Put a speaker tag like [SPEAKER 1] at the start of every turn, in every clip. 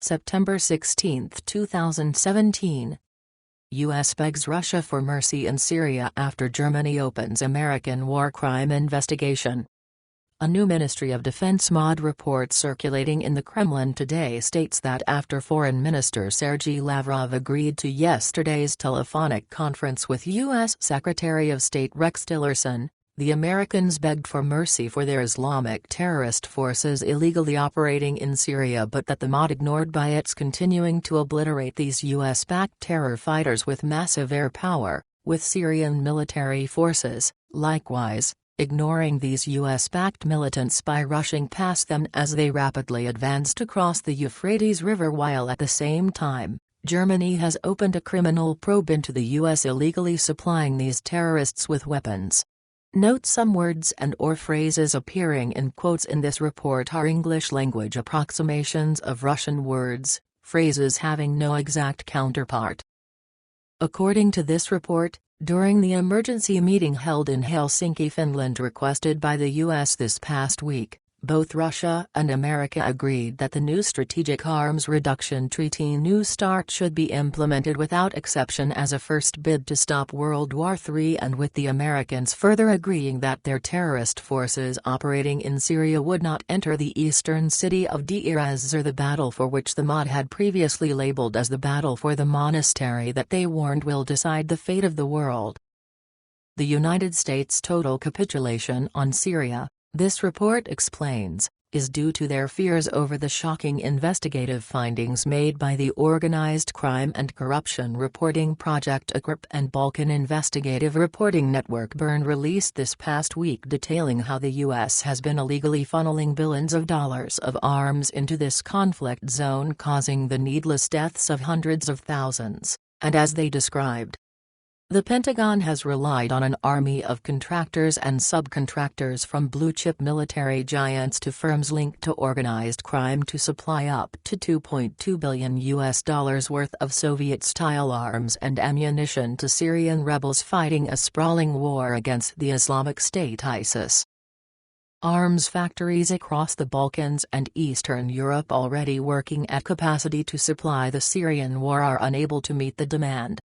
[SPEAKER 1] September 16, 2017. U.S. begs Russia for mercy in Syria after Germany opens American war crime investigation. A new Ministry of Defense MOD report circulating in the Kremlin today states that after Foreign Minister Sergey Lavrov agreed to yesterday's telephonic conference with U.S. Secretary of State Rex Tillerson, the Americans begged for mercy for their Islamic terrorist forces illegally operating in Syria, but that the MOD ignored by its continuing to obliterate these U.S.-backed terror fighters with massive air power, with Syrian military forces, likewise, ignoring these U.S.-backed militants by rushing past them as they rapidly advanced across the Euphrates River, while at the same time, Germany has opened a criminal probe into the U.S. illegally supplying these terrorists with weapons. Note some words and/or phrases appearing in quotes in this report are English-language approximations of Russian words, phrases having no exact counterpart. According to this report, during the emergency meeting held in Helsinki, Finland, requested by the U.S. this past week, both Russia and America agreed that the new Strategic Arms Reduction Treaty New START should be implemented without exception as a first bid to stop World War III, and with the Americans further agreeing that their terrorist forces operating in Syria would not enter the eastern city of Deir ez-Zor, the battle for which the MOD had previously labeled as the battle for the monastery that they warned will decide the fate of the world. The United States' total capitulation on Syria, this report explains, is due to their fears over the shocking investigative findings made by the Organized Crime and Corruption Reporting Project ACRP and Balkan Investigative Reporting Network BURN released this past week, detailing how the U.S. has been illegally funneling billions of dollars of arms into this conflict zone, causing the needless deaths of hundreds of thousands, and as they described, the Pentagon has relied on an army of contractors and subcontractors from blue-chip military giants to firms linked to organized crime to supply up to $2.2 billion worth of Soviet-style arms and ammunition to Syrian rebels fighting a sprawling war against the Islamic State ISIS. Arms factories across the Balkans and Eastern Europe, already working at capacity to supply the Syrian war, are unable to meet the demand.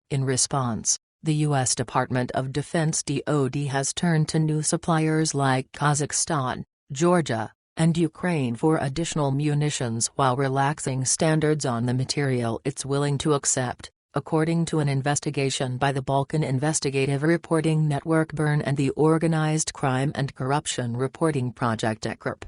[SPEAKER 1] In response, the U.S. Department of Defense (DoD) has turned to new suppliers like Kazakhstan, Georgia, and Ukraine for additional munitions while relaxing standards on the material it's willing to accept, according to an investigation by the Balkan Investigative Reporting Network BURN and the Organized Crime and Corruption Reporting Project ACRP.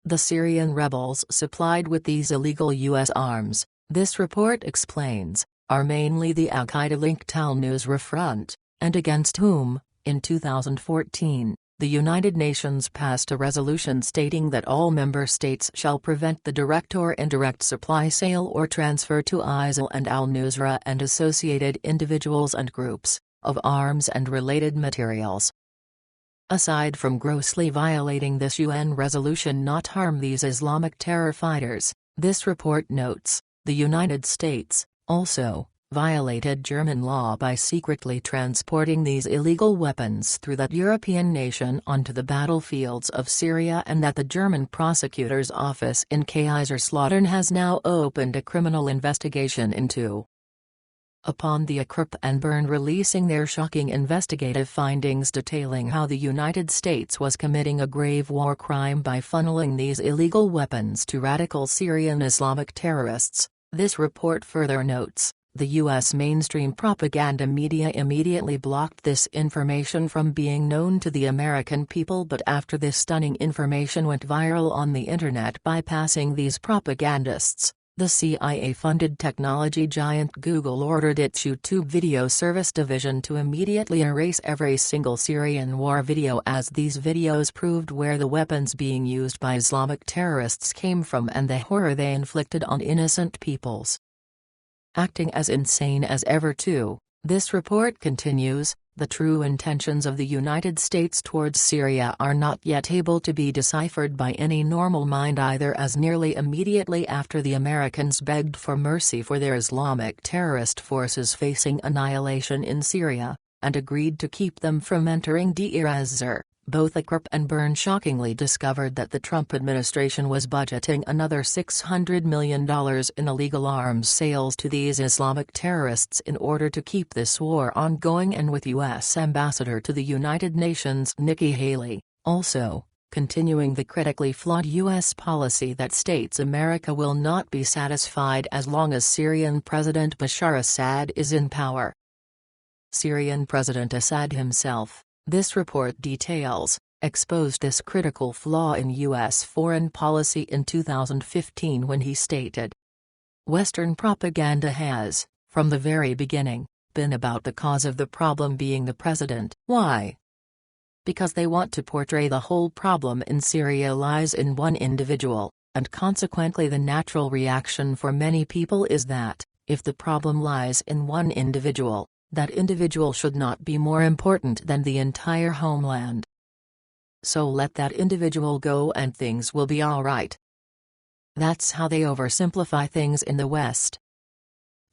[SPEAKER 1] The Syrian rebels supplied with these illegal U.S. arms, this report explains, are mainly the al-Qaeda-linked al-Nusra Front, and against whom, in 2014, the United Nations passed a resolution stating that all member states shall prevent the direct or indirect supply, sale or transfer to ISIL and al-Nusra and associated individuals and groups, of arms and related materials. Aside from grossly violating this UN resolution not harm these Islamic terror fighters, this report notes, the United States also violated German law by secretly transporting these illegal weapons through that European nation onto the battlefields of Syria, and that the German prosecutor's office in Kaiserslautern has now opened a criminal investigation into. Upon the ACRP and BURN releasing their shocking investigative findings detailing how the United States was committing a grave war crime by funneling these illegal weapons to radical Syrian Islamic terrorists, this report further notes, the U.S. mainstream propaganda media immediately blocked this information from being known to the American people, but after this stunning information went viral on the internet bypassing these propagandists, the CIA-funded technology giant Google ordered its YouTube video service division to immediately erase every single Syrian war video, as these videos proved where the weapons being used by Islamic terrorists came from and the horror they inflicted on innocent peoples. Acting as insane as ever too, this report continues, the true intentions of the United States towards Syria are not yet able to be deciphered by any normal mind either, as nearly immediately after the Americans begged for mercy for their Islamic terrorist forces facing annihilation in Syria, and agreed to keep them from entering Deir ez-Zor, Both Akrap and Byrne shockingly discovered that the Trump administration was budgeting another $600 million in illegal arms sales to these Islamic terrorists in order to keep this war ongoing, and with U.S. Ambassador to the United Nations Nikki Haley, also, continuing the critically flawed U.S. policy that states America will not be satisfied as long as Syrian President Bashar Assad is in power. Syrian President Assad himself, this report details, exposed this critical flaw in U.S. foreign policy in 2015 when he stated, "Western propaganda has, from the very beginning, been about the cause of the problem being the president." Why? Because they want to portray the whole problem in Syria lies in one individual, and consequently the natural reaction for many people is that, if the problem lies in one individual, that individual should not be more important than the entire homeland. So let that individual go and things will be all right. That's how they oversimplify things in the West.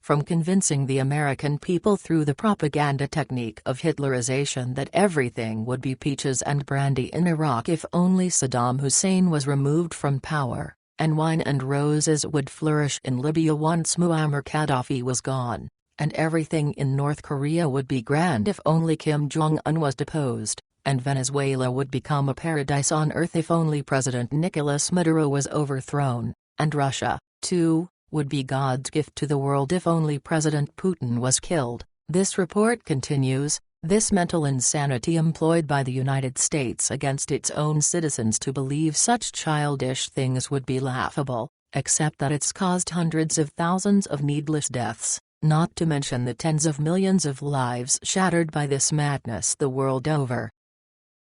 [SPEAKER 1] From convincing the American people through the propaganda technique of Hitlerization that everything would be peaches and brandy in Iraq if only Saddam Hussein was removed from power, and wine and roses would flourish in Libya once Muammar Gaddafi was gone, and everything in North Korea would be grand if only Kim Jong-un was deposed, and Venezuela would become a paradise on earth if only President Nicolas Maduro was overthrown, and Russia, too, would be God's gift to the world if only President Putin was killed. This report continues, this mental insanity employed by the United States against its own citizens to believe such childish things would be laughable, except that it's caused hundreds of thousands of needless deaths, not to mention the tens of millions of lives shattered by this madness the world over.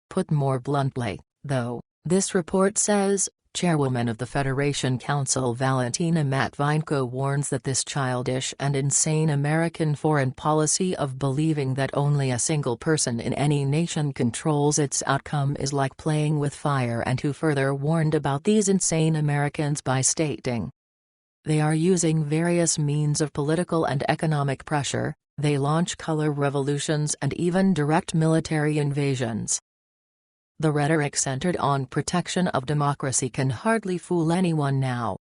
[SPEAKER 1] Put more bluntly, though, this report says, Chairwoman of the Federation Council Valentina Matvinenko warns that this childish and insane American foreign policy of believing that only a single person in any nation controls its outcome is like playing with fire, and who further warned about these insane Americans by stating, they are using various means of political and economic pressure, they launch color revolutions and even direct military invasions. The rhetoric centered on protection of democracy can hardly fool anyone now.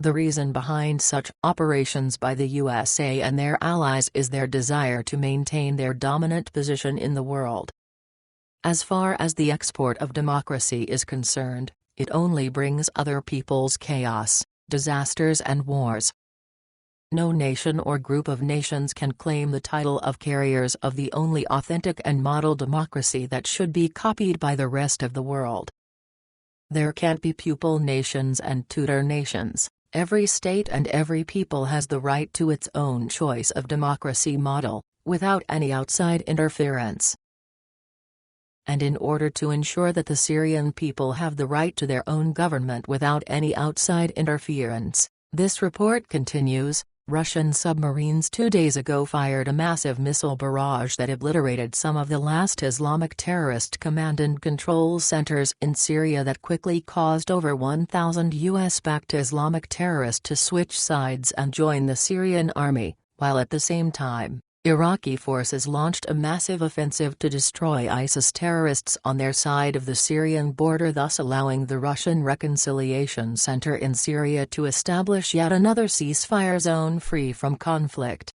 [SPEAKER 1] The reason behind such operations by the USA and their allies is their desire to maintain their dominant position in the world. As far as the export of democracy is concerned, it only brings other people's chaos, disasters and wars. No nation or group of nations can claim the title of carriers of the only authentic and model democracy that should be copied by the rest of the world. There can't be pupil nations and tutor nations. Every state and every people has the right to its own choice of democracy model, without any outside interference. And in order to ensure that the Syrian people have the right to their own government without any outside interference, this report continues, Russian submarines 2 days ago fired a massive missile barrage that obliterated some of the last Islamic terrorist command and control centers in Syria that quickly caused over 1,000 US-backed Islamic terrorists to switch sides and join the Syrian army, while at the same time, Iraqi forces launched a massive offensive to destroy ISIS terrorists on their side of the Syrian border, thus allowing the Russian Reconciliation Center in Syria to establish yet another ceasefire zone free from conflict.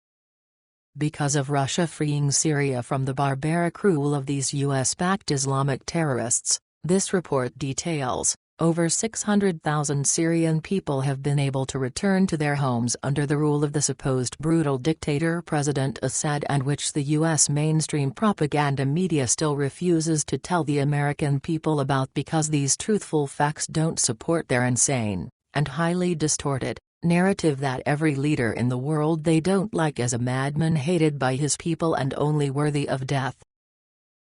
[SPEAKER 1] Because of Russia freeing Syria from the barbaric rule of these US-backed Islamic terrorists, this report details, over 600,000 Syrian people have been able to return to their homes under the rule of the supposed brutal dictator President Assad, and which the U.S. mainstream propaganda media still refuses to tell the American people about because these truthful facts don't support their insane, and highly distorted, narrative that every leader in the world they don't like is a madman hated by his people and only worthy of death.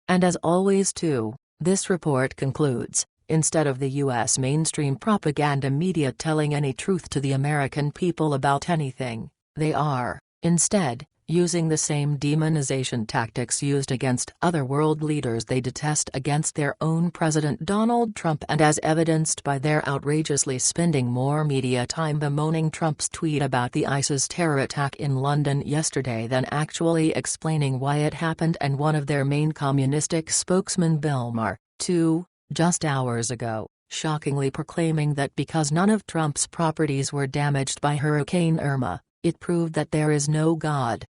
[SPEAKER 1] And as always too, this report concludes, instead of the U.S. mainstream propaganda media telling any truth to the American people about anything, they are, instead, using the same demonization tactics used against other world leaders they detest against their own President Donald Trump, and as evidenced by their outrageously spending more media time bemoaning Trump's tweet about the ISIS terror attack in London yesterday than actually explaining why it happened. And one of their main communistic spokesman, Bill Maher, too, just hours ago, shockingly proclaiming that because none of Trump's properties were damaged by Hurricane Irma, it proved that there is no God.